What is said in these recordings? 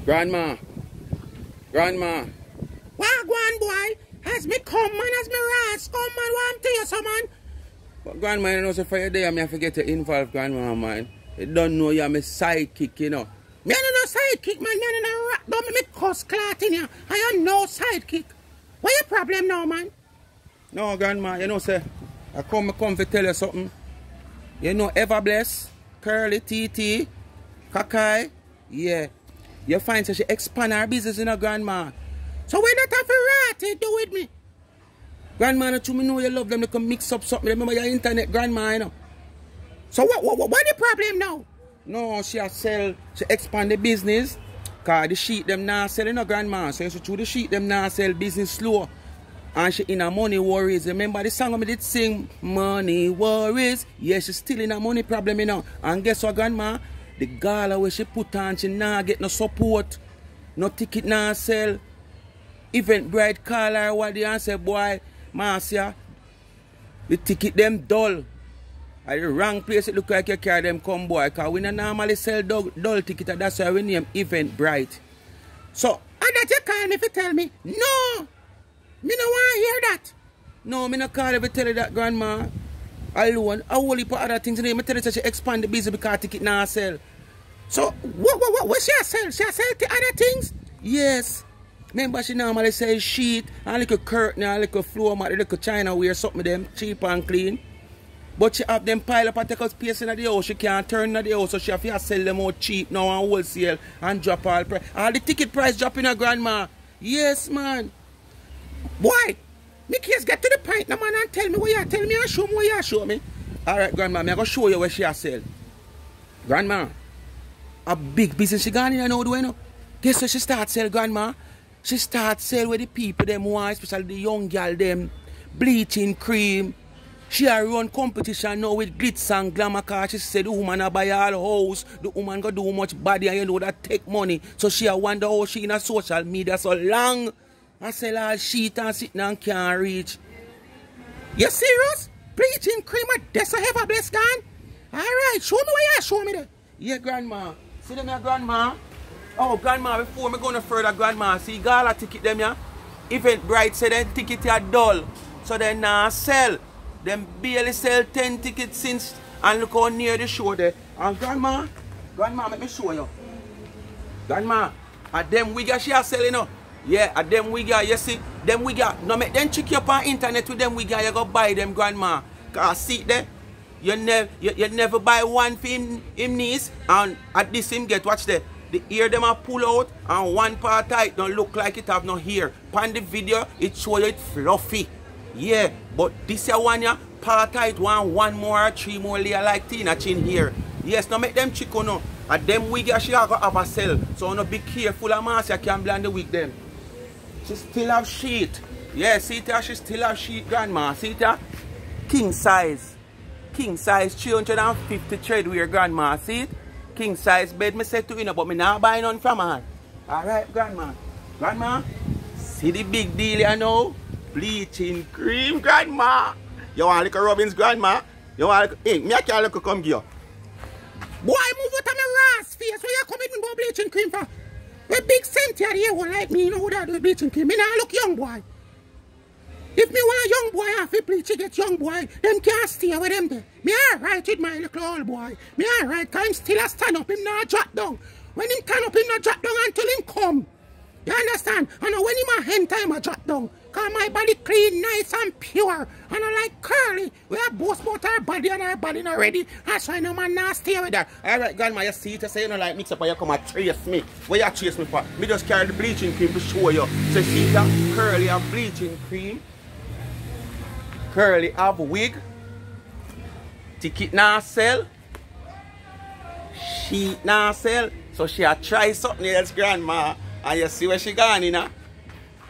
Grandma. Grandma. Wagwan boy. As me come man, as me rise. Come man, want to you so man. But grandma, you know, so for your day, I may forget to involve grandma, man. You don't know you're my sidekick, you know. Me no sidekick, man. Me no rat. Don't me cuss clot in here. I am no sidekick. What your problem now, man? No, grandma, you know, say, I come to tell you something. You know, ever bless, Curly, TT, Kakai, yeah. You find so she expand her business, you know, grandma. So when that have a rat do with me? Grandma, you me know you love them, they can mix up something. Remember your internet, grandma, you know. So what the problem now? No, she expand the business. Cause the sheet them now sell, you know, grandma. So she through the sheet them now sell business slow. And she in a money worries. Remember the song I did sing? Money worries. Yeah, she's still in a money problem, you know. And guess what, grandma? The gala where she put on, she nah get no support. No ticket nah sell. Event bride call her what they and say, boy, Marcia, the ticket them dull. At the wrong place it look like you carry them come, boy. Cause we don't normally sell dull ticket, and that's why we name Event Bride. So, and that you call me to tell me, no! Me no want to hear that. No, me no call you to tell you that, grandma. Alone, a whole heap of other things. Me tell you that she expand the business because ticket now sell. So, what she sell? She sell the other things? Yes. Remember she normally sell sheet, and like a curtain, and like a floor mat, like a China wear something them cheap and clean. But she have them pile up and take out space in the house. She can't turn in the house, so she have to sell them out cheap now and wholesale and drop all price. All the ticket price dropping her, grandma. Yes, man. Boy, me case get to the point now, man, and tell me what you tell me and show me what you show me. Alright, grandma, I'm going to show you where she has sell. Grandma, a big business she gone in now, do you know? Guess what she start sell, grandma? She start sell with the people them want, especially the young girl them, bleaching cream. She a run competition now with glitz and glamour cause she said the woman a buy all house, the woman go do much body and you know that take money. So she a wonder how she in a social media so long. I sell all sheet and sitting and can't reach. You serious? Bleaching cream at this a ever blessed gone? Alright, show me what you show me there. Yeah, grandma. See them here, grandma? Oh, grandma, before me going further, grandma, see gala ticket them here? Event Bride said them ticket are dull. So they now sell. Them barely sell 10 tickets since and look how near the show there. And grandma, let me show you. Grandma, at them wigger she are selling up. Yeah, at them wigger, you see, them wigger. No make them check you up on internet with them wigger, you go buy them, grandma. Cause see there, you never buy one for him niece, and at this him get, watch there. The ear them are pull out and one part tight don't look like it have no hair. On the video, it show you it fluffy. Yeah, but this here one ya, part tight one more, 3 more layer like Tina chin here. Yes, now make them chicken no. At them wig she have a sell. So no be careful of mass you can blend the wig them. She still have sheet. Yeah, see it she still have sheet, grandma. See it king size. King size 350 thread wear, grandma. See it? King size bed me say to you, but me not buy none from her. Alright, grandma. Grandma, see the big deal you know? Bleaching cream, grandma. You want a little Robbins, grandma? You want a little, hey, me I can't look come here. Boy, move out of my ass face. What you coming in about bleaching cream for? A big Cynthia here won't like me, you know who that do bleaching cream. Me now look young boy. If me want a young boy have to bleach, you get young boy, them can't stay with them there. Me alright with my little old boy. Me alright, cause him still a stand up, him not drop down. When him stand up, him not drop down until him come. You understand? And when him a hen time I drop down. Cause my body clean, nice and pure. And I like curly. We have both about our body and our body not ready. That's why no man not stay with that. Alright, grandma, you see it, you say you don't like mix up and you come and trace me. What you trace me for? Me just carry the bleaching cream to show you. So see that curly have bleaching cream. Curly have wig. Ticket now sell. Sheet now sell. So she a try something else, grandma. And you see where she gone in now.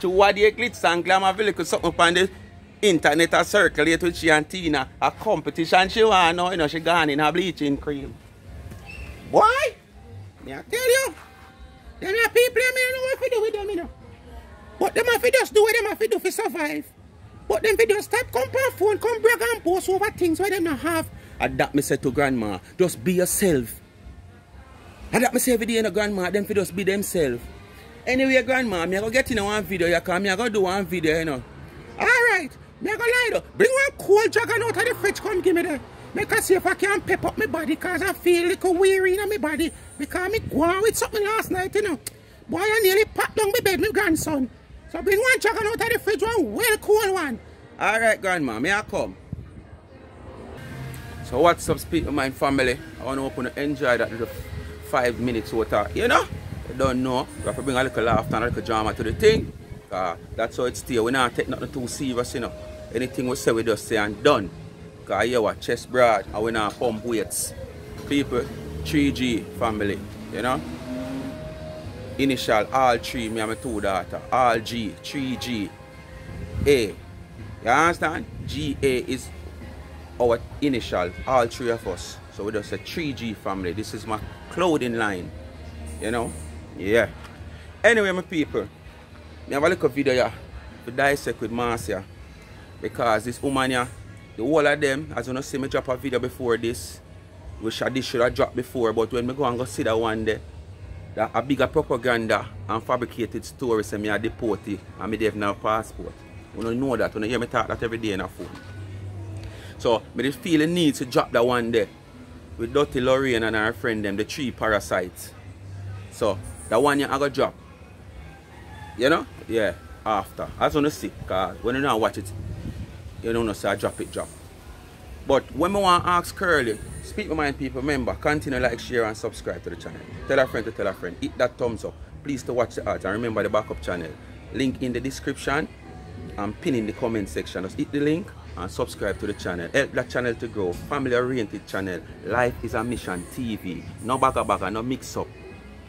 To what the glitz and glamour village something upon the internet a circulate with she and Tina. A competition she want now, you know, she gone in her bleaching cream. Boy, me I tell you, them are people I don't know what to do with them, you know. But them have to just do what them have to do to survive. But them videos stop come on phone, come brag and post over things where them not have. And that me say to grandma, just be yourself. And that me say every day, grandma, them for just be themselves. Anyway, grandma, me I go get in one video, you come, me I go do one video, you know. Alright, me I go lie though. Bring one cold dragon out of the fridge, come give me that. Make us see if I can pep up my body, because I feel a little weary in my body. Because me go on with something last night, you know. Boy, I nearly packed down my bed, my grandson. So bring one dragon out of the fridge, one well cool one. Alright, grandma, may I come? So what's up, Speak to My Family? I want to hope you enjoy that little 5 minutes water, you know? You don't know, we have to bring a little laughter and a little drama to the thing. That's how it's still. We not take nothing too serious, you know. Anything we say, we just say and done. Because here we chest broad and we not pump weights. People, 3G family, you know? Initial, all three, me and my two daughters. All G, 3G, A. You understand? GA is our initial, all three of us. So we just say 3G family. This is my clothing line. You know? Yeah. Anyway, my people, I have a little video here to dissect with Marcia. Because this woman here, the whole of them, as you know, see me drop a video before this. Which this should have dropped before, but when I go and go see that one day, that a bigger propaganda and fabricated story say me a deportee and me have no passport. You don't know that, you don't hear me talk that every day in a phone. So, I just feel the need to drop that one day with Dirty Lorraine and her friend them, the 3 parasites. So, that one you I go drop. You know? Yeah, after. I just want to see, because when you don't watch it, you don't know say I drop it, drop. But when I want to ask Curly, Speak My Mind people, remember, continue like, share and subscribe to the channel. Tell a friend to tell a friend. Hit that thumbs up. Please to watch the art and remember the backup channel. Link in the description and pin in the comment section. Just hit the link and subscribe to the channel. Help that channel to grow. Family oriented channel. Life is a mission TV. No bagger, no mix up.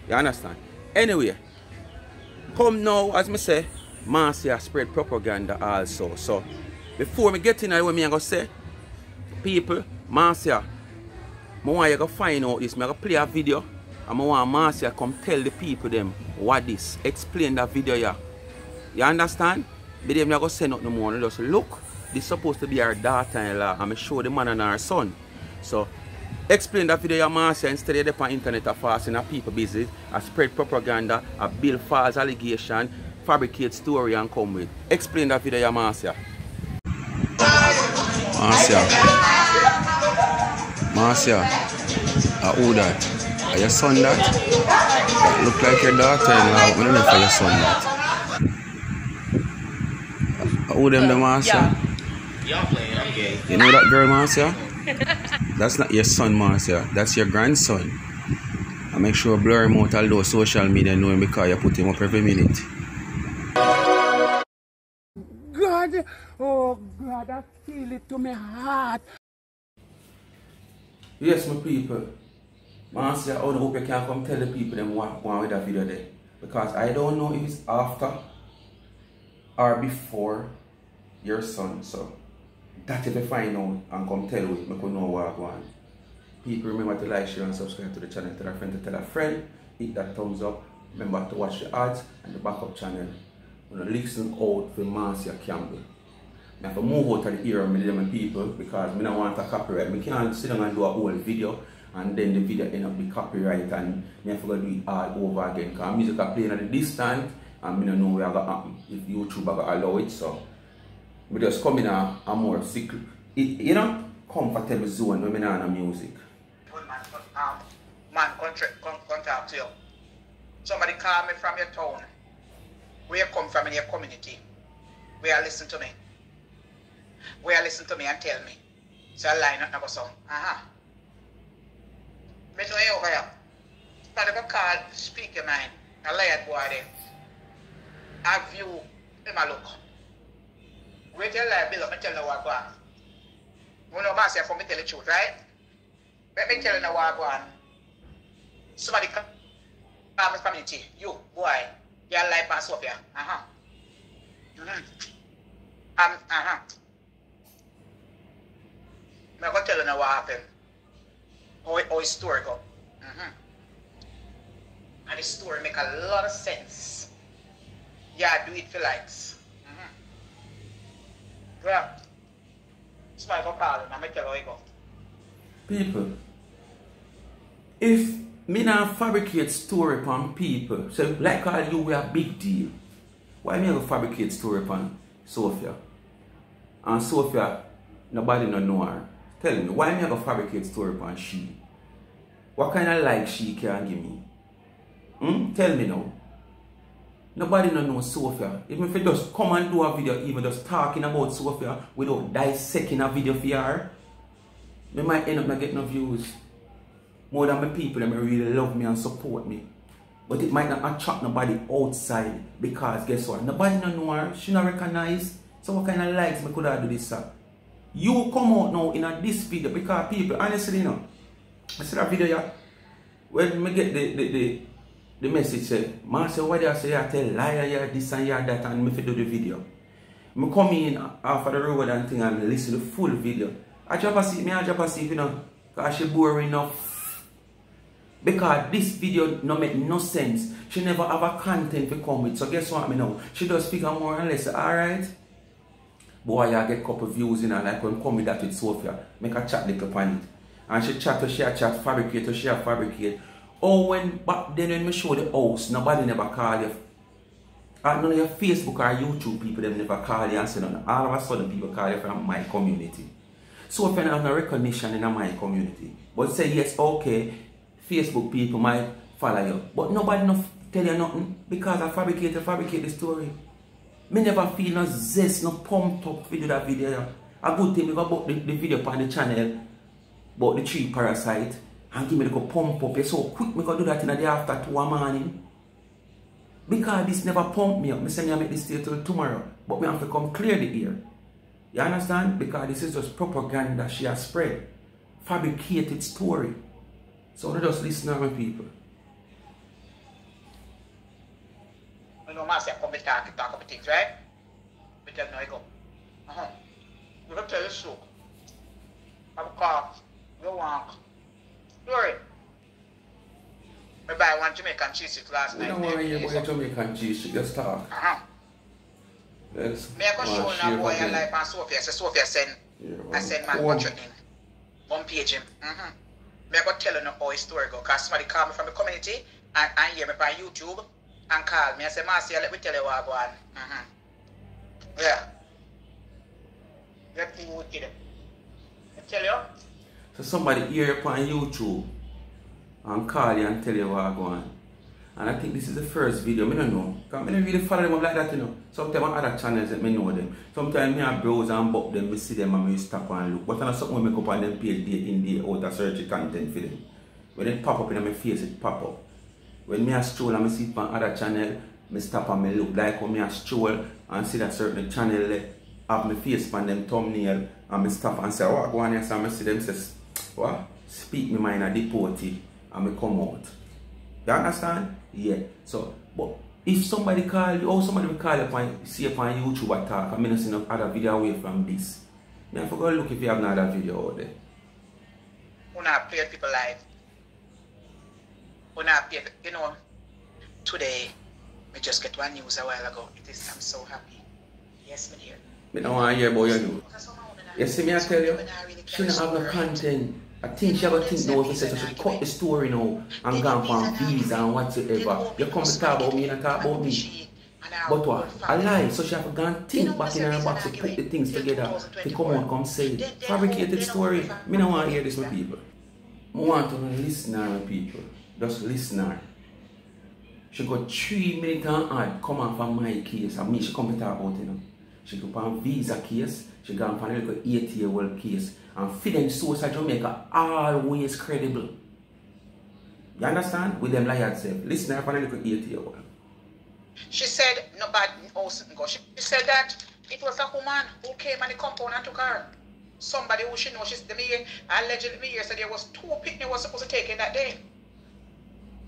You understand? Anyway, come now, as I say, Marcia spread propaganda also. So, before me get in there, what me I go say, people, Marcia, I want you to find out this. I go play a video and I want Marcia come tell the people them what this. Explain that video here. You understand? But then I go say nothing more. Just look, this is supposed to be our daughter-in-law and I show the man and our son. So, explain that video here, Marcia, instead of the internet are fasting and people busy, I spread propaganda, I build false allegation, fabricate story and come with. Explain that video here, Marcia. Marcia, who that? Are your son that? That look like your daughter-in-law. I don't know if your son that. Who them the Marcia? Y'all playing, I'm gay. You know that girl, Marcia? That's not your son, Marcia. That's your grandson. I make sure blur him out all those social media know him because you put him up every minute. God, oh God, I feel it to my heart. Yes, my people. Marcia, I hope you can come tell the people them what want with that video there. Because I don't know if it's after or before your son. So that if you find out and come tell me, I can know what I want. People remember to like, share and subscribe to the channel. Tell a friend to tell a friend. Hit that thumbs up. Remember to watch the ads and the backup channel. When you listen out for Marcia Campbell. I have to move out of the era with them people because I don't want a copyright. I can't sit down and do a whole video and then the video end up be copyright and I have to do it all over again. Because music are playing at a distance and I don't know where it's going to happen if YouTube are going to allow it. So we just come in a more secret, you know, comfortable zone when I'm on music. Man, contact you. Somebody call me from your town. Where you come from in your community. Where you listen to me. Where you listen to me and tell me. So I line up number song. Me know you over here. Somebody go call, speak your mind. A liar boy there. Have you in my look. Wait till I build up and tell you what go on. You know Marcia for me tell the truth, right? Let me tell you what go on. Somebody come from the community. You, boy. Your life pass up here. I'm going to tell you now what happened. How his story go. And his story make a lot of sense. Yeah, do it for likes. Yeah. Somebody go call him. I'm going to tell you how he go. People, if Me not fabricate story upon people. So like all you, we a big deal. Why me have fabricate story upon Sophia? And Sophia, nobody no know her. Tell me, why me have fabricate story upon she? What kind of like she can give me? Tell me now. Nobody no know Sophia. Even if you just come and do a video, even just talking about Sophia without dissecting a video for her, me might end up not getting no views. More than my people that really love me and support me. But it might not attract nobody outside because guess what? Nobody no know her. She not recognize. So what kind of likes me could I do this, sir? You come out now in this video because people, honestly, you know, I see that video here. When me get the message say, man say what they say, I tell liar, yeah, this and yeah, that, and me fi do the video. Me come in after the road and thing and listen to the full video. I drop a seat, you know, because she boring enough. Because this video no make no sense. She never have a content to come with. So guess what me know? She does speak more and less. Alright? Boy, I get a couple views in and I can come with that with Sophia. Make a chat little upon it. And she chat to share chat, fabricate to share fabricate. Oh, when back then when me show the house, nobody never call you. None of your Facebook or YouTube people them never call you and say none. All of a sudden people call you from my community. So if you have no recognition in my community. But say yes, okay, Facebook people might follow you. But nobody no tell you nothing because I fabricate the story. Me never feel no zest, no pumped up to do that video. A good thing about the video on the channel about the tree parasite and give me the pump up. So quick me go do that in the day after 2 morning. Because this never pump me up. I say me make this stay till tomorrow. But me have to come clear the ear. You understand? Because this is just propaganda she has spread. Fabricated story. So they just listen to my people. You know, Master, come and talk about things, right? But tell me how you go. We're going to tell you so. I'm called, you want, story. I buy one Jamaican cheese stick last night. I don't want to hear about Jamaican cheese stick, just talk. Let's me I go show now boy and life and Sophia. So Sophia send, I send man watch your name. One page him. Me I go tell you how his story go. Because somebody call me from the community and hear me by YouTube and call me. I say, Marcia, let me tell you what I go on. Yeah. Get too wicked. I tell you. So somebody hear upon YouTube and call you and tell you what I go on. And I think this is the first video, I don't know. Because I don't really follow them up like that, you know. Sometimes on other channels that I know them. Sometimes I browse and book them, I see them and I stop and look. But I know something I make up on them page day in day out of search content for them. When it pop up in my face, it pop up. When I stroll and I see it on other channel, I stop and I look like when I stroll and see that certain channel have my face on them thumbnail and I stop and say, what go on here? So I see them say, what? Speak my mind at the party and I come out. You understand? Yeah. So, but if somebody call you, or somebody will call you and see you on YouTube attack, I'm not seeing no other video away from this. I forgot to look if you have another video out there. When I play people live, when I play, you know, today, we just get one news a while ago. I'm so happy. Yes, I'm here. I don't want to hear about you. You see me, I tell you, she don't have no content. I think she have a think now if you say she cut the story now and gone for visa and whatsoever. You come to talk about me and talk about me. But what? I lie. So she have to go and think back in her box to put the things together to come out and come say it. Fabricated story. I don't want to hear this with people. I want to listen to her people. Just listen to her. She got 3 minutes and odd come on from my case and me she come to talk about it, you know. She go on visa case, she go on a little 8-year-old case. And feeding source of Jamaica always credible. You understand? With them liars self. Listen to her a little 8-year-old. She said nobody go. She said that it was a woman who came and the compound and took her. Somebody who she knows, allegedly said there was 2 picnics was supposed to take in that day.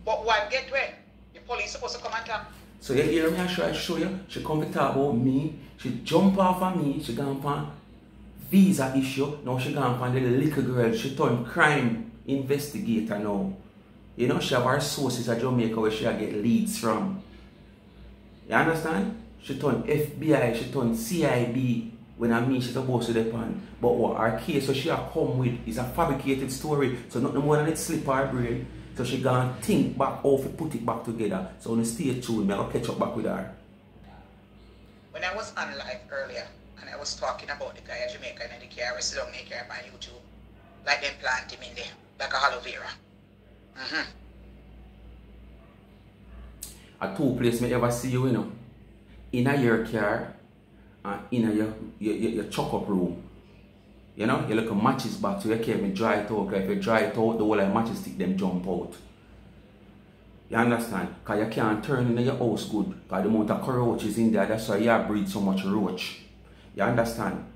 But one get where? The police supposed to come and talk. So you hear me? I show you. She come to talk about me. She jump off of me. She gone on visa issue. Now she gone on the little girl. She turned crime investigator now. You know, she have her sources at Jamaica where she get leads from. You understand? She turned FBI, she turned CID when I mean she's supposed to depend. But what her case so she have come with is a fabricated story. So nothing more than it slip her brain. So she gonna think back how to put it back together. So when you stay tuned, I'll catch up back with her. When I was on live earlier, and I was talking about the guy in Jamaica and the car, I still don't make care on YouTube. Like them plant him in there, like a aloe vera. A two places me ever see you, you know. In your car and in your chuck-up room. You know, you look at matches back, so you can't dry it out. If you dry it out, the whole of matches stick them jump out. You understand? Because you can't turn in your house good. Because the amount of cockroaches in there, that's why you breed so much roach. You understand?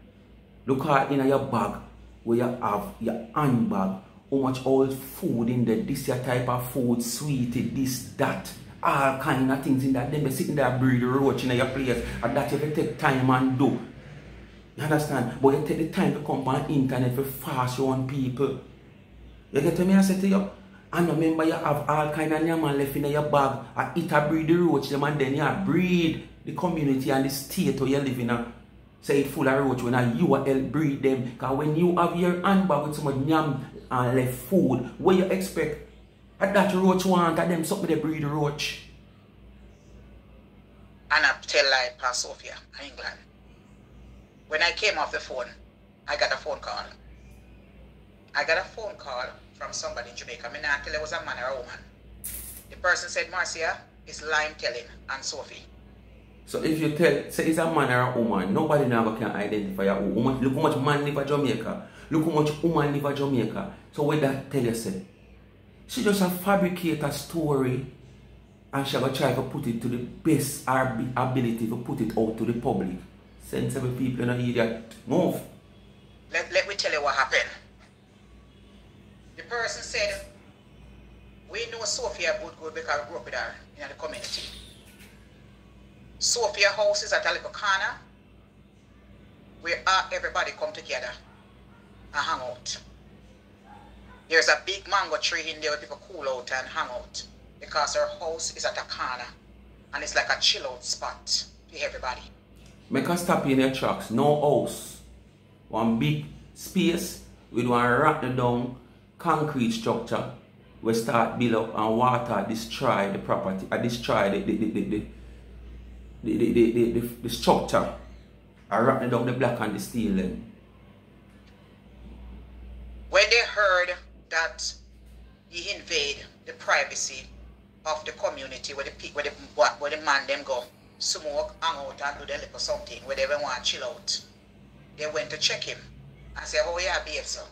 Look at in your bag, where you have your handbag, how much old food in there, this your type of food, sweetie, this, that. All kind of things in that. Then they sitting there breed roach in your place. And that you have to take time and do. You understand? But you take the time to come on the internet to fast your own people. You get to me? I say to you, and remember you have all kind of animals left in your bag. And it a breed the roach them and then you breed the community and the state where you live in. Say it full of roach when you help breed them. Because when you have your handbag with so much yam and left food, what you expect? That roach want and them something they breed the roach. And I tell like Pastor Sophia, England. When I came off the phone, I got a phone call. I got a phone call from somebody in Jamaica. I not tell it was a man or a woman. The person said, Marcia, it's lying telling and Sophie. So if you tell, say it's a man or a woman, nobody now can identify a woman. Look how much man live in Jamaica. Look how much woman live in Jamaica. So what that tell you say? She just fabricate a story and she will try to put it to the best ability to put it out to the public. Sensible people in an idiot. Move. Let me tell you what happened. The person said, we know Sophia good because we grew up with her in the community. Sophia house is at a little corner where everybody come together and hang out. There's a big mango tree in there where people cool out and hang out because her house is at a corner and it's like a chill out spot for everybody. Make us stop in your tracks. No house. One big space with one rotten down concrete structure. We start build up and water destroy the property. Destroy the structure. And rotten down the black and the steel then. When they heard that he invade the privacy of the community where the man them go smoke, hang out and do their little something where they want to chill out. They went to check him and say, oh yeah, behave so.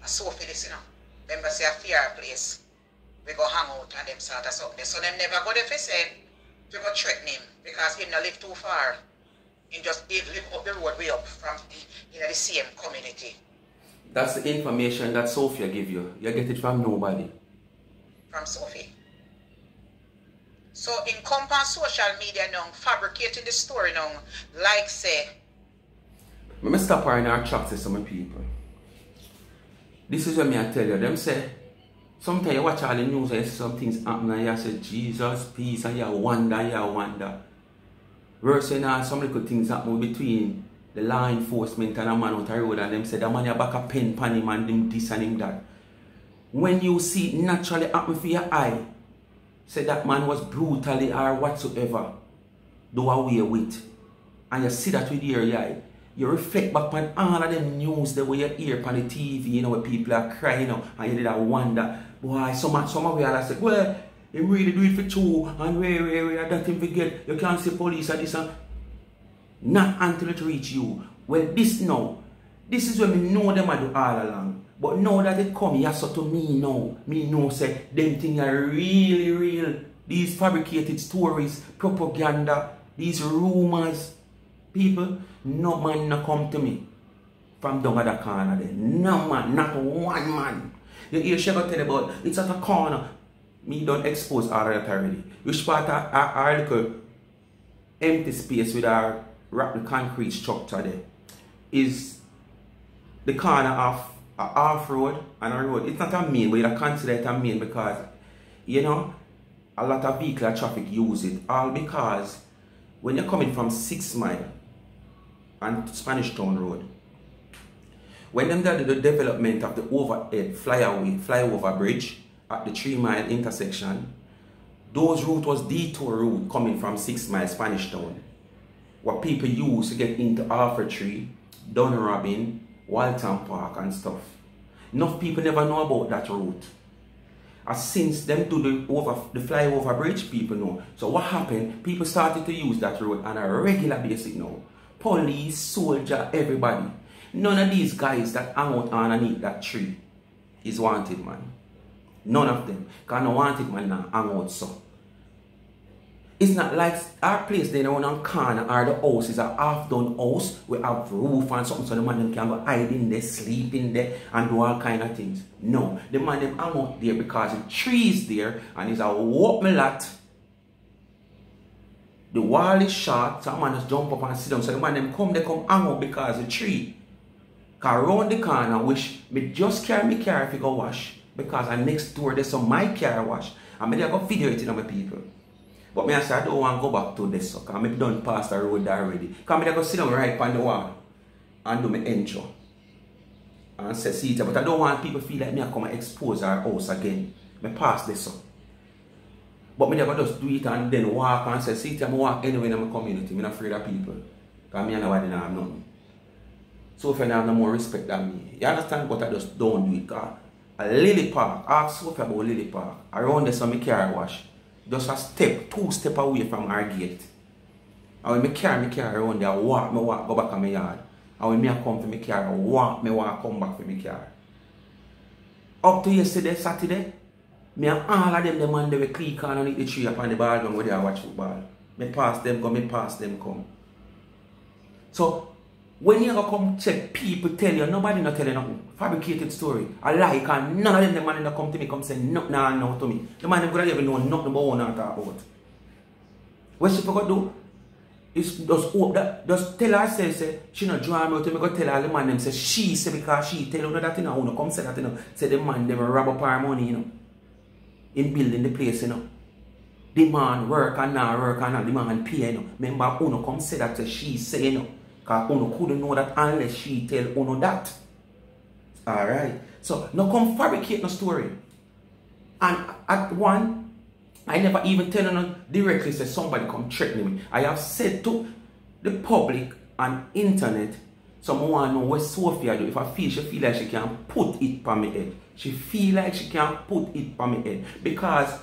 And Sophie this, you know. Remember say a fear place. We go hang out and them sort of something. So them never go there for say to go threaten him because he don't live too far. He just live up the road way up from the same community. That's the information that Sophia give you. You get it from nobody. From Sophie. So in compound social media now, fabricating the story now, like say. Let me stop her in our chat to some people. This is what I tell you. Them say, sometimes you watch all the news and you see some things happen and you say, Jesus, peace, and you wonder. Worse than that, some little things happen between the law enforcement and a man out the road and them say, the man you back a pen pan him and him this and him that. When you see it naturally happen for your eye, say that man was brutally or whatsoever, do away with. And you see that with your eye. You reflect back on all of them news that where you hear on the TV, you know, where people are crying, you know, and you did that wonder, boy, some of you all say, well, he really do it for true, and where that him forget, you can't say police or this and not until it reach you. Well, this now, this is when we know them I do all along. But now that it come, yes, so to me now, say, them things are really real. These fabricated stories, propaganda, these rumors. People, no man no come to me from down at the corner there. No man, not one man. You hear she tell about, it's at a corner. Me don't expose all of that already. Which part of our little empty space with our rotten concrete structure there is the corner of a off-road and a road. It's not a main, but you consider it a main because, you know, a lot of vehicular traffic use it. All because when you're coming from 6 Mile and Spanish Town Road, when them did the development of the overhead flyover bridge at the 3 Mile intersection. Those route was detour route coming from 6 Mile Spanish Town. What people use to get into Tree, Dunrobin, Walton Park and stuff. Enough people never know about that route. And since them do the flyover bridge, people know. So what happened? People started to use that road on a regular basis now. Police, soldier, everybody. None of these guys that hang out underneath that tree is wanted, man. None of them. Because no wanted man now hang out so. It's not like our place there on a corner or the house is a half-done house. We have roof and something so the man them can go hide in there, sleep in there and do all kind of things. No, the man them hang out there because the tree is there and it's a open lot. The wall is short, so the man just jump up and sit down. So the man them come hang out because the tree. Because around the corner, which me just carry my car if you go wash. Because I next door there's some my car wash. And I go video it to my people. But I say I don't want to go back to this, because I done past the road already. Because I go sit down right on the wall and do my intro. And say see it, but I don't want people to feel like I come and expose our house again. I pass this up. But I never just do it and then walk and say see it, I walk anywhere in my community. I'm not afraid of people. Because I nobody have nothing. So if I have no more respect than me. You understand? But I just don't do it. Because a Lily Park, ask Sophia about Lily Park. Around there so my car wash. Just a step, 2 steps away from our gate. And when I carry my car around there, I walk, go back to my yard. And when I come to my car, I walk, come back to my car. Up to yesterday, Saturday, me and all of them, the man they were click on the tree up on the ball where they watch football. Me pass them come. So, when you come check, people tell you, nobody not tell you nothing. Fabricated story. I like, and none of them, the man that come to me, come say nothing no to me. The man them could even know nothing about what I talk about. What she forgot do is just hope that, just tell her, say she not draw me out to me, go tell her the man them say she say because she tell her that, you know, come say that, you know, say the man them rob up her money, you know, in building the place, you know. The man work and now work and now, the man pay, you know. Remember, Uno come say that she say, you know. Because Uno couldn't know that unless she tell Uno that. Alright. So, now come fabricate no story. And at one, I never even tell her directly say somebody come threaten me. I have said to the public and internet, someone want to know what Sophia do. If she feel like she can put it on my head. She feel like she can put it on my head. Because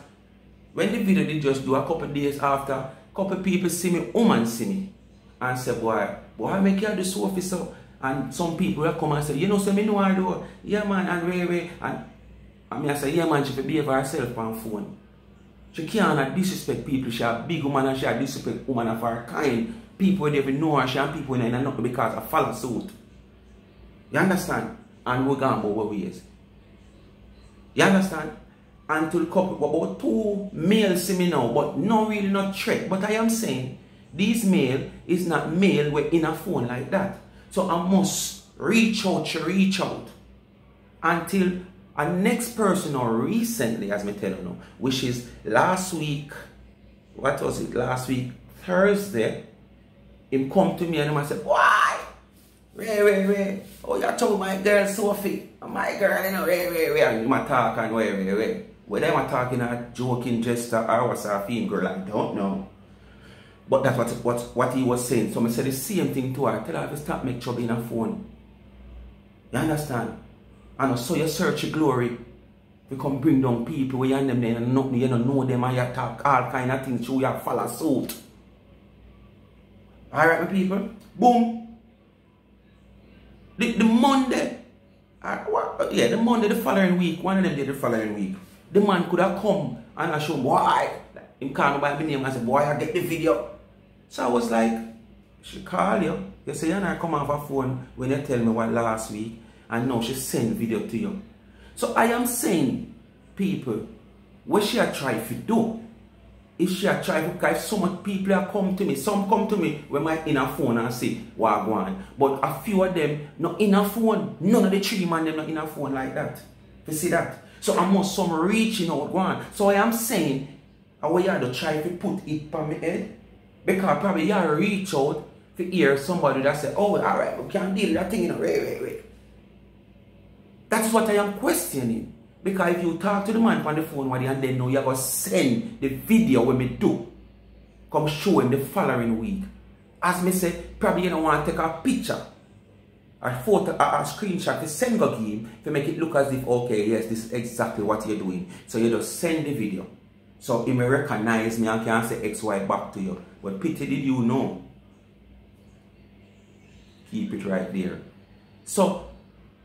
when the video did just do a couple of days after, a couple of people see me, woman see me. And say, boy, I make you do Sophie so. And some people will come and say, you know, so me know I do. Yeah, man, and way. And I say, yeah, man, she can behave herself on phone. She can't disrespect people. She a big woman and she a disrespect woman of her kind. People don't even know her. She and people know nothing because of follow suit. You understand? And we're going about ways. You understand? And to the couple, about 2 males see me now, but no really not threat. But I am saying, this male is not male with in a phone like that. So I must reach out until a next person or recently, as me tell you now, which is last week, what was it, last week, Thursday, him come to me and I said, why? Ray. Oh, you told my girl Sophie. My girl, you know, Ray. And him talk and Ray. Whether I'm talking a joking gesture or was a female girl, I don't know. But that's what he was saying. So I said the same thing to her. Tell her to stop make trouble in her phone. You understand? And so you search your glory. You come bring down people where you and them there and nothing, you don't know them and you talk all kind of things so you follow suit. Alright my people? Boom. The Monday. The Monday the following week. One of them did the following week. The man could have come and I show him why. Him called me by my name and said, boy, I get the video. So I was like, she call you. You say, you know, I come off her phone when you tell me what last week. And now she send video to you. So I am saying, people, what she a try to do, if she a try to, because so much people are come to me, some come to me when I in a phone and say, what go on. But a few of them, not in a phone, none of the 3 man them not in a phone like that. You see that? So I must some reaching out one. So I am saying, I want you to try to put it on my head. Because probably you reach out to hear somebody that say, oh, alright, we can't deal with that thing, you know, wait. That's what I am questioning. Because if you talk to the man on the phone and then know you're going to send the video when me do, come show him the following week. As me say, probably you don't want to take a picture, a photo, a screenshot to send to him to make it look as if, okay, yes, this is exactly what you're doing. So you just send the video. So he may recognize me and can say XY back to you. But pity did you know? Keep it right there. So,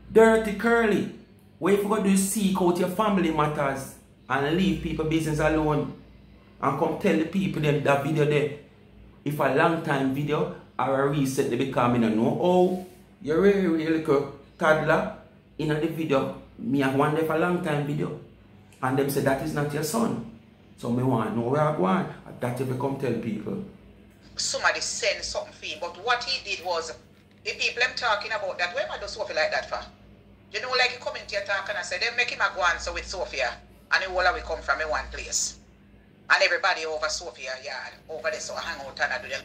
dirty curly. What if you go do seek out your family matters and leave people business alone and come tell the people them that video there? If a long time video or a recently become in a know, oh, you're really little toddler in the video. Me have one there for a long time video. And them say that is not your son. So me want to know where I want. That if you come tell people. Somebody send something for him, but what he did was, the people I'm talking about that, where am I do Sophia like that for? You know, like he come into your talk and I say, they make him a go answer with Sophia, and the whole of we come from in one place. And everybody over Sophia yard, over there, so I hang out and I do them.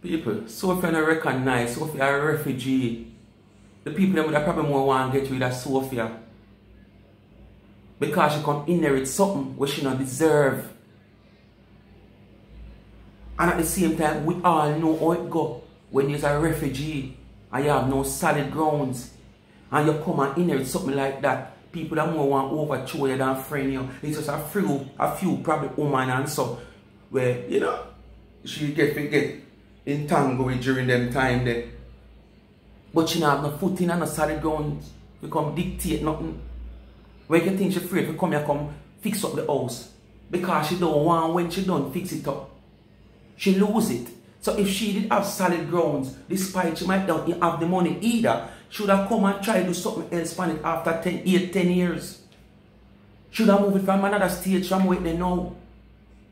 People, Sophia not recognize, Sophia a refugee. The people that would probably more want to get rid of Sophia. Because she can inherit something which she not deserve. And at the same time, we all know how it go when you're a refugee and you have no solid grounds and you come and inherit something like that. People that more want to overthrow you than friend you. It's just a few probably woman and so where, you know, she get entangled during them time there. But she not have no footing and no solid grounds. You come dictate nothing. When you think she's afraid to come here, come fix up the house. Because she don't want when she don't fix it up. She lose it. So if she did have solid grounds, despite she might not have the money either, she would have come and try to do something else on it after 10 years. She would have moved it from another stage from where they know.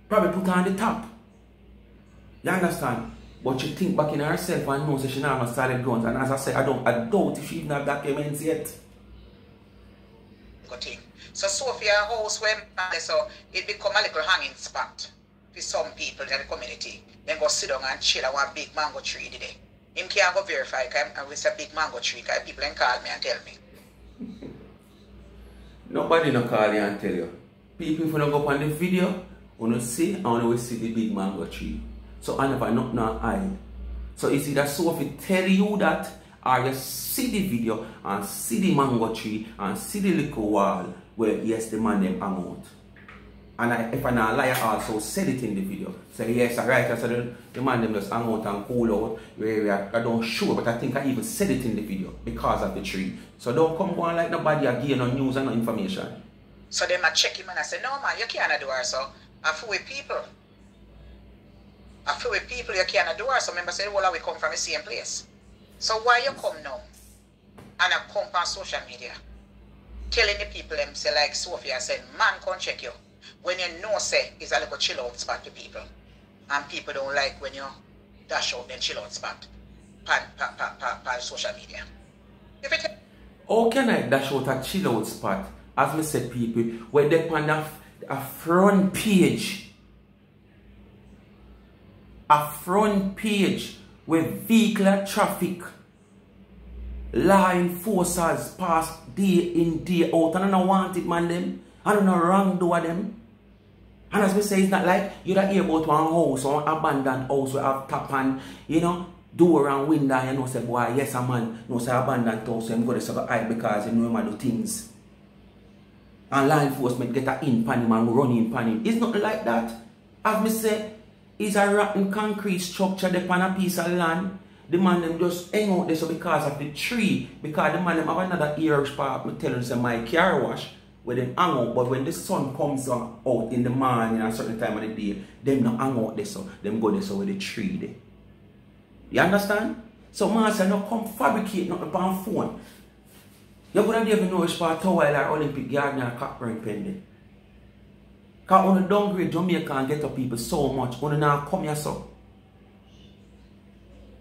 Probably put her on the top. You understand? But she think back in herself and knows that she don't have no solid grounds. And as I said, I doubt if she even have documents yet. So Sophia house where so it become a little hanging spot for some people in the community. Then go sit down and chill at one big mango tree today. Him can't go verify because it's a big mango tree because people then call me and tell me. Nobody no call you and tell you. People if you go up on the video, you see and you will see the big mango tree. So I never not no hide. So it's either Sophie tell you that or you see the video and see the mango tree and see the little wall where yes the man them hang out. And if I'm not a liar also said it in the video. Say yes, alright, I said the man them just hang out and cool out. I don't sure, but I think I even said it in the video because of the tree. So don't come going like nobody again on news and no information. So then I check him and I say, no man, you can't do her so. I feel with people. You can't do her so. Remember say, well, we come from the same place. So why you come now and I come on social media telling the people them say like Sophia said, man can't check you. When you know say it's a little chill out spot to people. And people don't like when you dash out then chill out spot on social media. How can I dash out a chill out spot? As I said people, when they on a front page. A front page with vehicular traffic, law enforcers pass day in, day out. And I don't want it, man, them. I don't know wrong do them. And as we say, it's not like you don't hear about one house or an abandoned house where have tap and, you know, door and window, you know, say, boy, yes, a man, no, say abandoned house, so I'm going to say, I because you know him do things. And law enforcement get a in pan him and run in pan him. It's not like that. As me say, it's a rotten concrete structure there on a piece of land. The man them just hang out there so because of the tree. Because the man them have another Irish part, me tell them say my car wash where them hang out. But when the sun comes out in the morning at a certain time of the day, them not hang out there so them go there so with the tree there. You understand? So man say no come fabricate nothing upon phone. You could even know it's part towel or Olympic Garden or Cockburn Pen there. Because on the downgrade Jamaica and get up people so much, on the now come here so.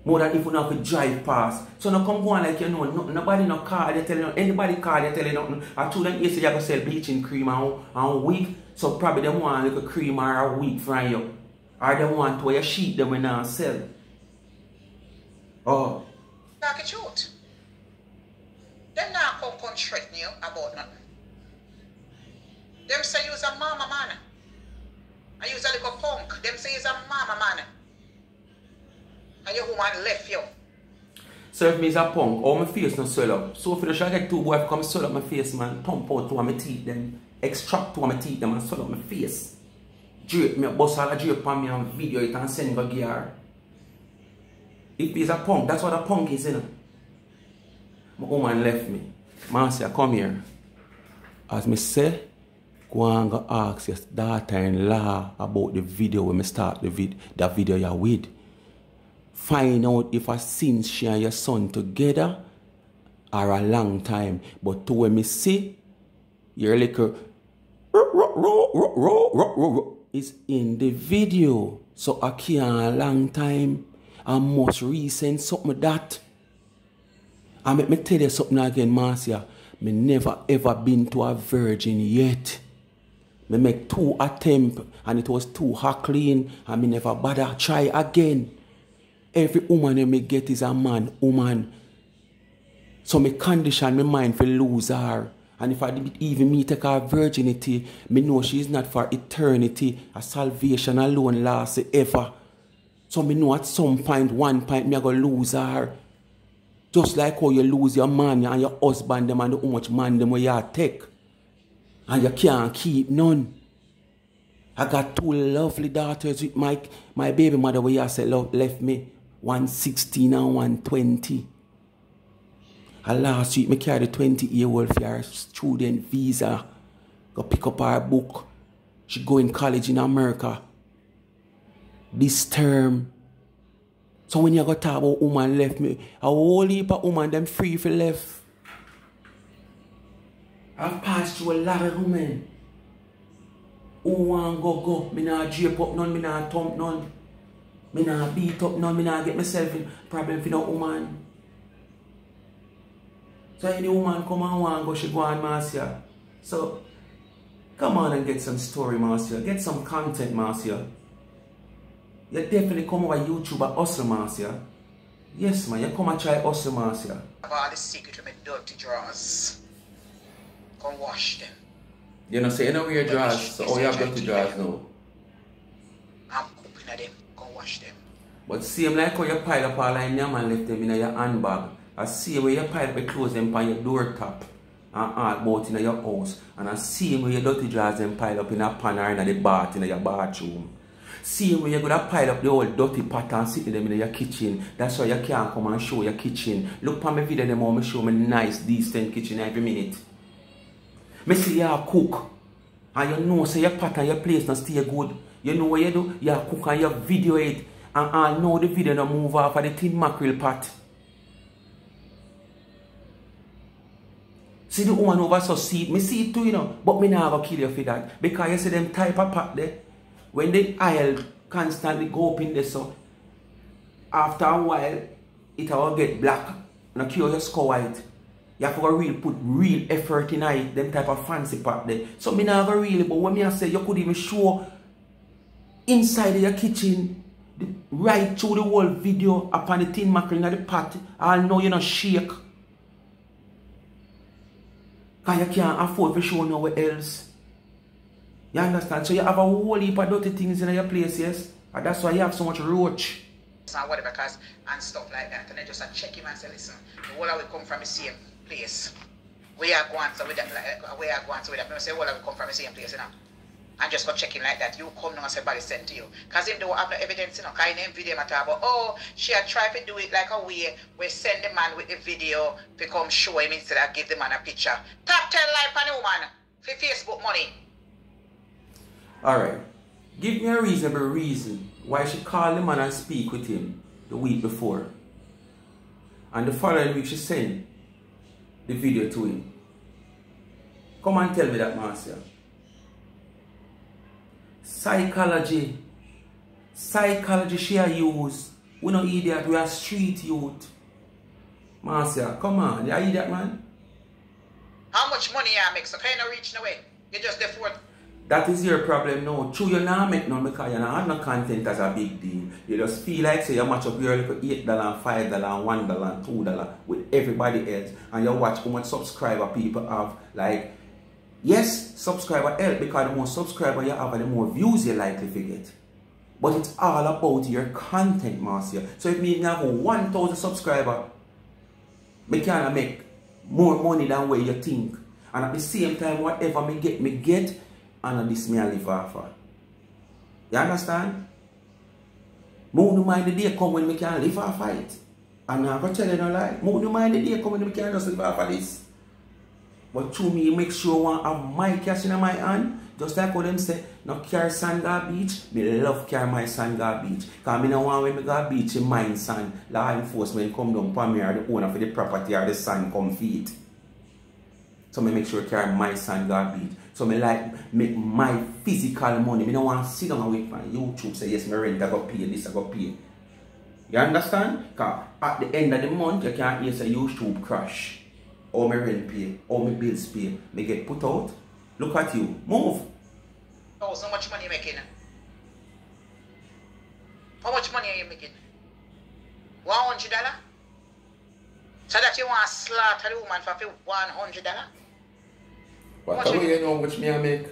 More than if you not could drive past. So now come on like you know, nobody no car they tell you, anybody car they tell you nothing. I told them yesterday you go sell bleaching cream and wig. So probably them want like a cream or a wig from you. Or they want to wear a sheet that we now sell. Oh. Talk it truth. Them now come threaten you about nothing. Them say you's a mama man. And you's a little punk. Them say you's a mama man. And your woman left you. So if me is a punk, all my face no swell up. So if I get two boys come swell up my face, man, pump out two of my teeth, then extract two of my teeth, them and swell up my face. Drape me, bust all the drape on me and video it and send go gear. If he's a punk, that's what a punk is, you know. My woman left me. Marcia, come here. As me say, go and go ask your daughter-in-law about the video when me start the video you're with. Find out if I since she and your son together or a long time. But to when me see, your little is in the video. So I can't a long time. I must resend something that. And let me tell you something again, Marcia. Me never ever been to a virgin yet. Me make 2 attempts and it was too hot clean and me never bother try again. Every woman that me get is a man, woman. So me condition my mind for lose her. And if I did even me take her virginity, me know she is not for eternity. A salvation alone lasts ever. So me know at some point, one point, me I go lose her. Just like how you lose your man and your husband them and how much man them you take. And you can't keep none. I got 2 lovely daughters with my baby mother where you said left me. 116 and 120. And last week, I carried a 20-year-old for her student visa. Go pick up her book. She go in college in America. This term. So when you go talk about woman left me, a whole heap of woman them free for left. I've passed through a lot of women. Who want go. Me not drape up none, me not thump none. Me not beat up none, me not get myself in problem for no woman. So any woman come and want go, she go on, Marcia. So, come on and get some story, Marcia. Get some content, Marcia. You definitely come over YouTube and hustle, Marcia. Yes, man, you come and try hustle, Marcia. I have all the secret to my dirty drawers. Come wash them. You know, say you know your drawers, so all you have dirty drawers now. I'm cooking at them. Come wash them. But same like how you pile up all in your man left them in your handbag. I see where you pile up your clothes them on your door top and all about in your house. And I see where your dirty drawers them pile up in a pan or in the bath in your bathroom. See where you're going to pile up the old dirty pot and sit them in your kitchen. That's why you can't come and show your kitchen. Look on my video them all, I show me nice, decent kitchen every minute. I see you cook. And you know say your pot and your place not stay good. You know what you do? You cook and you video it. And I know the video don't move off of the tin mackerel pot. See the woman over so see it. Me see it too, you know. But me not gonna kill you for that. Because you see them type of pot there. When the aisle constantly go up in there, so after a while, it will get black. And cure your score white. You have to put real effort in it, them type of fancy pot there. So me not gonna really, but when me say you could even show inside of your kitchen, right through the whole video upon the tin mackerel in the pot, I'll know you not shake. Because you can't afford to show nowhere else. You understand? So you have a whole heap of dirty things in your place, yes? And that's why you have so much roach. And whatever, because, and stuff like that. And I just check him and say, listen, the whole of we come from the same place. We are going to with that, like, we are going to with that. I say, whole of we come from the same place, you know? And just go check him like that. You come now and say, somebody sent to you. Because him don't have no evidence, you know? Because in them video, I talk about, oh, she had tried to do it like a way we send the man with the video to come show him instead of give the man a picture. Top 10 life on the woman for Facebook money. Alright. Give me a reasonable reason why she called the man and speak with him the week before. And the following week she sent the video to him. Come and tell me that, Marcia. Psychology. Psychology she a use. We no idiot, we are street youth. Marcia, come on. You are idiot, man? How much money you make? So can you reach no way? You just there for that is your problem now. True, you not make none because you not have no content as a big deal. You just feel like say you match up your little $8, $5, $1, $2 with everybody else, and you watch how much subscriber people have. Like Yes, subscriber help because the more subscriber you have, the more views you likely to get. But it's all about your content, Marcia. So if me have 1,000 subscribers, me can make more money than what you think. And at the same time, whatever me get, and this me I live off of. You understand? More no mind the day come when me can live off of it. And I'm going to tell you no lie. More no mind the day come when me can just live off of this. But through me, make sure I have my cash in my hand. Just like what them say, no carry Sandgar Beach. Me love carry my Sandgar Beach. Because I don't want when I go beach in mine sand, law enforcement come down for me or the owner for the property or the sand come feed. So I make sure I carry my Sandgar Beach. So I like make my physical money. I don't want to sit down and wait for YouTube say yes, my rent I got pay, this I got pay. You understand? Because at the end of the month, you can't hear say YouTube crash. Or my rent pay, or my bills pay. They get put out. Look at you. Move. Oh, so much money you making? How much money are you making? $100? So that you want to slaughter the woman for $100? What do you know how much me I make?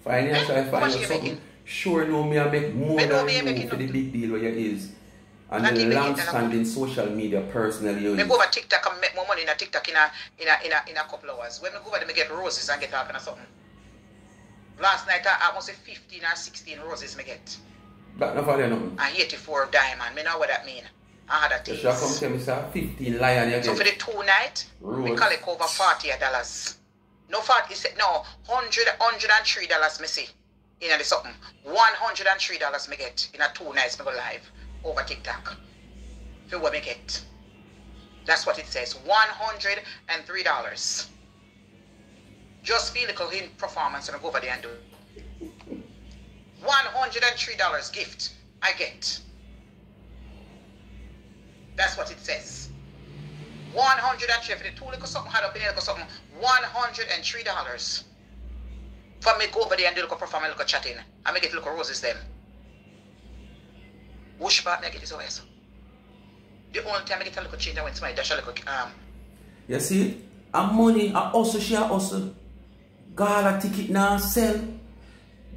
Financial, I find something. Making? Sure know me I make more than you for the big deal where you is. And the long-standing social media personally. I go over TikTok and make more money in a TikTok in a couple of hours. When I go over there, I get roses and get up and something. Last night, I must say 15 or 16 roses I get. That not for nothing. And 84 diamond. I know what that mean. I had a taste. You come tell me, sir, 15 lion you get. So for the 2 nights, we collect over $40. No, 40, no, $103 me see. In the something. $103 me get in a 2 nights me go live. Over TikTok. For what we get. That's what it says. $103. Just feel like in performance and I go over there and do it. $103 gift I get. That's what it says. $103 for the 2 little something had up in there something. $103. For me go over there and do a little performance, little chatting. And me get little roses them. Which part I get is always. The only time I get a little change I went to my dash a little You see, and money I also share also. Gala ticket now sell.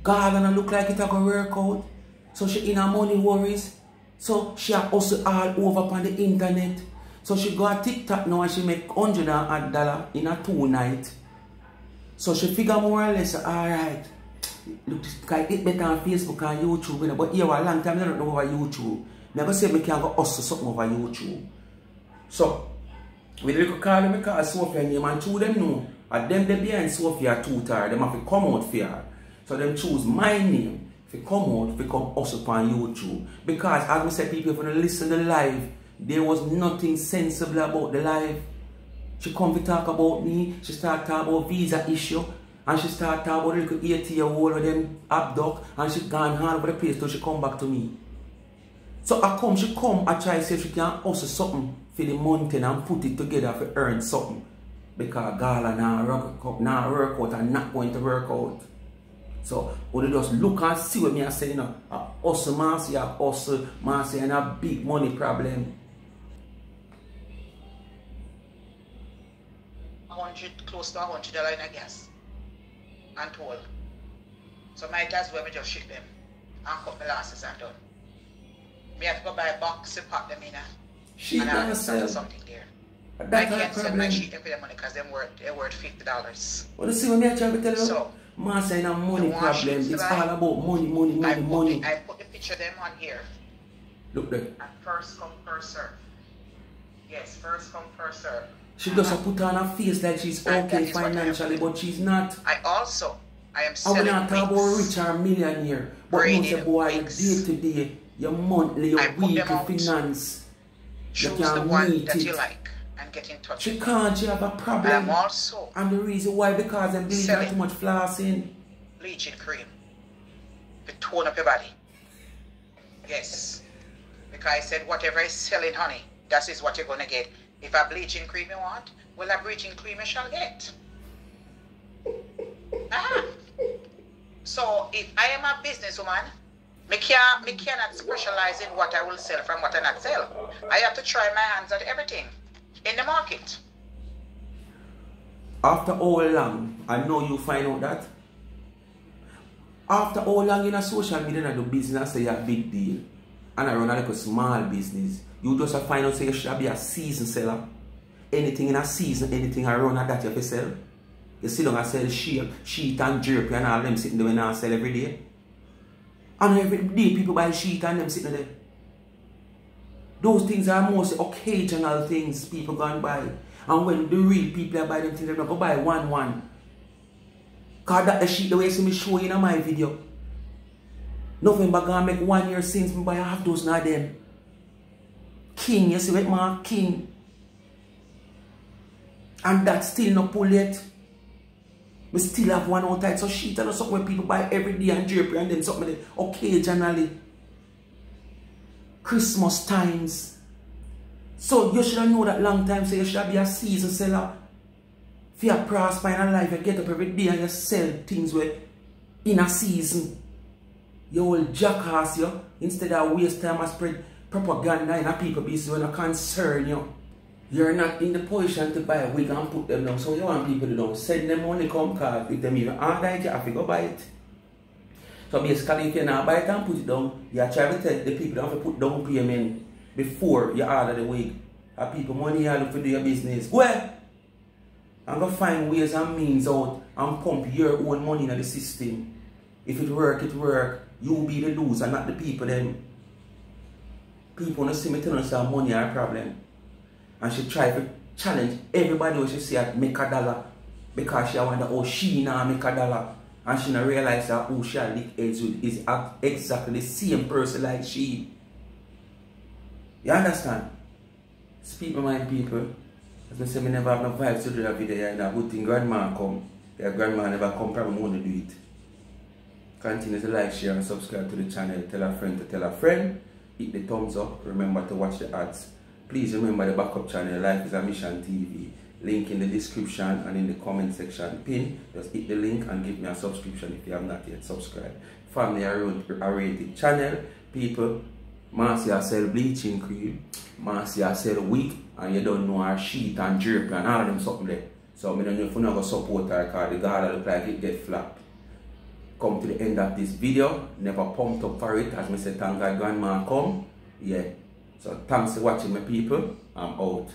Gala and look like it a go work out. So she in her money worries. So she also all over on the internet. So she go a TikTok now and she make $100 in a 2 night. So she figure more or less, alright. Look, it better on Facebook and YouTube, but here a long time I don't know over YouTube. Never say I can go hustle something over YouTube. So, with the little call them, I call Sophia name and 2 them know. And them they behind Sophia tutor, them have to come out for her. So them choose my name to come out, to come hustle on YouTube. Because as I said, people when they listen to the live, there was nothing sensible about the live. She come to talk about me, she start talking about visa issue. And she started talking about a little 80-year-old of them abduct and she gone hard over the place till she come back to me. So she come, I try to see if she can hustle something for the mountain and put it together to earn something. Because Gala now work out and not going to work out. So we just look and see what me I say, you know, hustle Marcy and a big money problem. 100, close to $100 in a gas. And toll. So might as well me just ship them and cut my losses and done. Me have to go buy a box to pack them in and I have to sell something there. I can't sell my sheet for the money because they're worth $50. Well, you see when I try to tell you, so, Master in a money problem, it's all about money. I put the picture of them on here. Look there. And first come, first serve. Yes, first come, first serve. She doesn't put on her face like she's okay financially, but she's not. I am selling not talking about rich or millionaire, but you say, boy, day to day, your monthly, your weekly finance. Choose the one that you like and get in touch with. She have a problem. And the reason why, because I'm doing too much flossing. Bleaching cream. To tone up your body. Yes. Because I said, whatever is selling, honey, that is what you're going to get. If a bleaching cream you want, well, a bleaching cream you shall get. So, if I am a businesswoman, I cannot specialize in what I will sell from what I not sell. I have to try my hands at everything in the market. After how long, I know you find out that. After how long in a social media and do business, say a big deal. And I run like a small business. You just find out say you should be a season seller. Anything in a season, anything around that you have to sell. You sit down and sell sheet and jerky and all them sitting there and sell every day. And every day people buy sheet and them sitting there. Those things are mostly occasional things people go and buy. And when the real people buy them things, they're not going to buy one. Because that's the sheet the way you see me show in my video. Nothing but going to make 1 year since me buy half dozen of them. King, you see what man? King. And that's still not pull yet. We still have one outside. So sheet and something where people buy every day and drapery and then something occasionally. Christmas times. So you should have known that long time. So you should be a season seller. If you prosper in life, you get up every day and you sell things where in a season. You will jackass you instead of waste time and spread propaganda in a people business when it concern you. You're not in the position to buy a wig and put them down. So you want people to don't send them money come card. If them even order it, you have to go buy it. So basically if you not buy it and put it down, you try to tell the people don't have to put down payment before you order the wig. And people money you look for do your business. Go ahead. And go find ways and means out and pump your own money in the system. If it work, it work. You will be the loser, not the people then. People don't see me tell us that money are a problem. And she try to challenge everybody who she see at make a dollar. Because she wonder how she now make a dollar. And she not realize that who she lick heads with is exactly the same person like she. You understand? Speak my mind, people. As I say, I never have no vibes to do that video and a good thing grandma come. Your grandma never come, probably want to do it. Continue to like, share and subscribe to the channel. Tell a friend to tell a friend. Hit the thumbs up. Remember to watch the ads. Please remember the backup channel, Life is a Mission TV. Link in the description and in the comment section. Pin, just hit the link and give me a subscription if you have not yet subscribed. Family rated channel. People, Marcia sell bleaching cream, Marcia sell wig, and you don't know her sheet and jerky and all of them something there. So I don't know if you not going to support her because the garden look like it get flat. Come to the end of this video. Never pumped up for it. As I said, thank God grandma come. Yeah. So thanks for watching my people. I'm out.